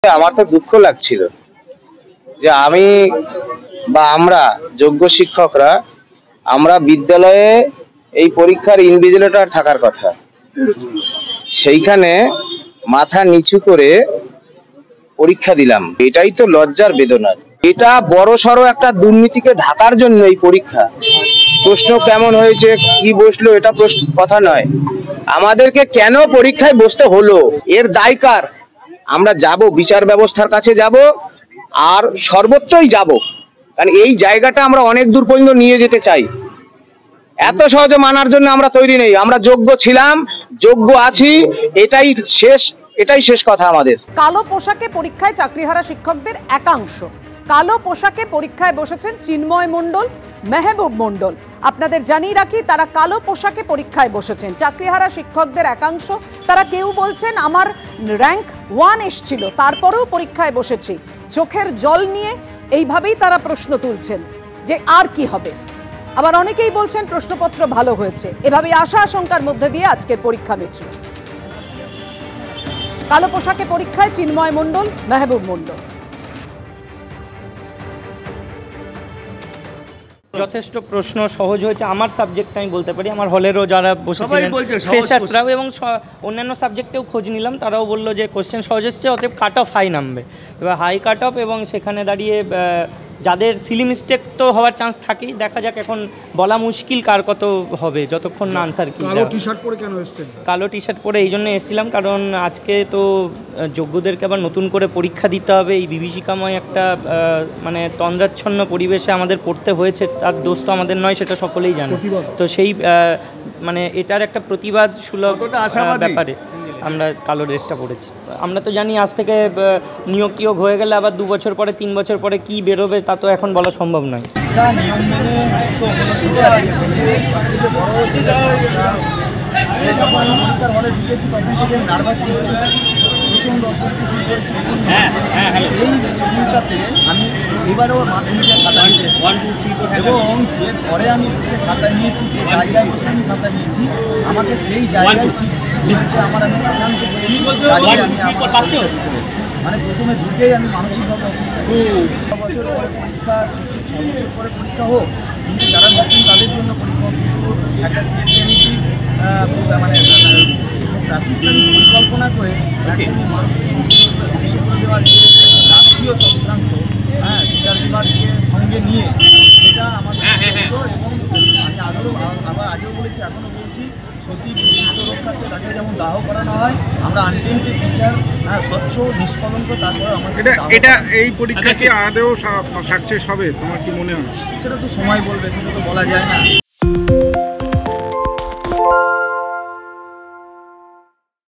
আমার তো দুঃখ লাগছিল যে আমি বা আমরা যোগ্য শিক্ষকরা আমরা বিদ্যালয়ে এই পরীক্ষার ইনভিজিলেটর থাকার কথা, সেইখানে মাথা নিচু করে পরীক্ষা দিলাম। এটাই তো লজ্জার বেদনা। এটা বড় সড়ো একটা দুর্নীতিকে ঢাকার জন্য এই পরীক্ষা। প্রশ্ন কেমন হয়েছে, কি বসলো, এটা কথা নয়, আমাদেরকে কেন পরীক্ষায় বসতে হলো এর দায় কার? আমরা যাব, বিচার ব্যবস্থার কাছে যাব, আর সর্বোচ্চই যাব, কারণ এই জায়গাটা আমরা অনেক দূর পর্যন্ত নিয়ে যেতে চাই। এত সহজে মানার জন্য আমরা তৈরি নেই। আমরা যোগ্য ছিলাম, যোগ্য আছি, এটাই শেষ কথা আমাদের। কালো পোশাকে পরীক্ষায় চাকরিহারা শিক্ষকদের একাংশ কালো পোশাকে পরীক্ষায় বসেছেন চিন্ময় মণ্ডল, মেহবুব মণ্ডল। আপনাদের জানিয়ে রাখি, তারা কালো পোশাকে পরীক্ষায় বসেছেন। চাকরিহারা শিক্ষকদের একাংশ, তারা কেউ বলছেন আমার র্যাঙ্ক 1 এসেছিল, তারপরেও পরীক্ষায় বসেছি। চোখের জল নিয়ে এইভাবেই তারা প্রশ্ন তুলছেন যে আর কি হবে। আবার অনেকেই বলছেন প্রশ্নপত্র ভালো হয়েছে। এভাবেই আশা আশঙ্কার মধ্যে দিয়ে আজকের পরীক্ষা মিছিল। কালো পোশাকে পরীক্ষায় চিন্ময় মণ্ডল, মেহবুব মণ্ডল। যথেষ্ট প্রশ্ন সহজ হয়েছে। আমার সাবজেক্ট আমি বলতে পারি, আমার হলেরও যারা বসেছিলেন ফ্রেশার্সরাও এবং অন্যান্য সাবজেক্টেও খোঁজ নিলাম, তারাও বললো যে কোশ্চেন সহজ এসছে, অতএব কাট অফ হাই নামবে। এবার হাই কাট অফ, এবং সেখানে দাঁড়িয়ে যাদের সিলি মিস্টেক তো হওয়ার চান্স থাকেই, দেখা যাক। এখন বলা মুশকিল কার কত হবে যতক্ষণ না আনসার কি। কালো টি শার্ট পরে কেন এসেছেন? কালো টি শার্ট পরে এই জন্য এসেছিলাম কারণ আজকে তো যোগ্যদেরকে আবার নতুন করে পরীক্ষা দিতে হবে। এই বিভীষিকাময় একটা মানে তন্দ্রাচ্ছন্ন পরিবেশে আমাদের পড়তে হয়েছে, তার দোষ তো আমাদের নয়, সেটা সকলেই জানে। তো সেই মানে এটার একটা প্রতিবাদ সুলভ ব্যাপারে আমরা কালো ড্রেসটা পরেছি। আমরা তো জানি আজ থেকে নিয়োগ টিয়োগ হয়ে গেলে আবার 2 বছর পরে 3 বছর পরে কি বেরোবে তা তো এখন বলা সম্ভব নয়। প্রচণ্ড অস্বস্তি ফিল করেছি এই স্কুলটাতে। আমি এবারেও মাধ্যমিকের খাতা নিয়েছি, এবং যে পরে আমি বসে খাতা নিয়েছি, যে জায়গায় বসে আমি খাতা নিয়েছি, আমাকে সেই জায়গায় সিট দিয়েছে আমার। আমি সেখান থেকে মানে প্রথমে ঢুকেই আমি মানসিকভাবে অসুস্থ। 6 বছর পরে পরীক্ষা, 6 বছর পরে পরীক্ষা হোক, কিন্তু যারা নতুন তাদের জন্য পরীক্ষা, কিন্তু একটা সিস্টেমেটিক মানে প্রাতিষ্ঠানিক পরিকল্পনা করে মানুষকে ধ্বংস করে দেওয়ার যে রাষ্ট্রীয় চক্রান্ত, বিচার বিভাগকে সঙ্গে নিয়ে, সেটা আমাদের এবং আমি আগেও বলেছি, এখনও বলছি, সত্যি রক্ষার্থে তাকে যেমন দাহ করানো হয়, আমরা আনটেন্টেড টিচার স্বচ্ছ নিষ্কলঙ্ক, তারপরে আমাদের এটা এই পরীক্ষা কি আদৌ সাকসেস হবে তোমার কি মনে হয়? সেটা তো সময় বলবে, সেটা তো বলা যায় না।